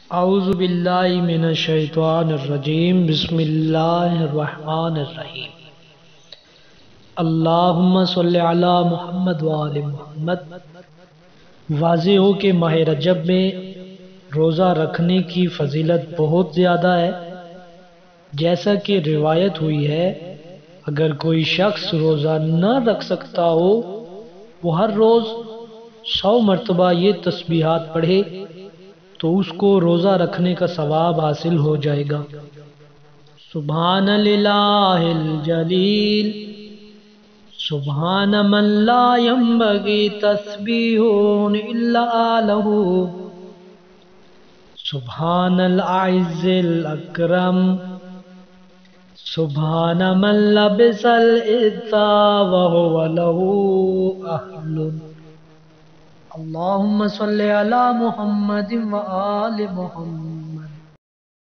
اعوذ باللہ من الشیطان الرجیم بسم اللہ الرحمن الرحیم اللہم صلی علی محمد وآل محمد۔ واضح ہو کہ ماہ رجب میں روزہ رکھنے کی فضیلت بہت زیادہ ہے۔ جیسا کہ روایت ہوئی ہے، اگر کوئی شخص روزہ نہ رکھ سکتا ہو وہ ہر روز 100 مرتبہ یہ تسبیحات پڑھے تو اس کو روزہ رکھنے کا ثواب حاصل ہو جائے گا۔ سبحان الہ الجلیل، سبحان من لا ينبغي تسبیح الا لہ، سبحان العز الاکرم، سبحان من لبس العزا وهو له اہل۔ اللہم صلی علی محمد وآل محمد۔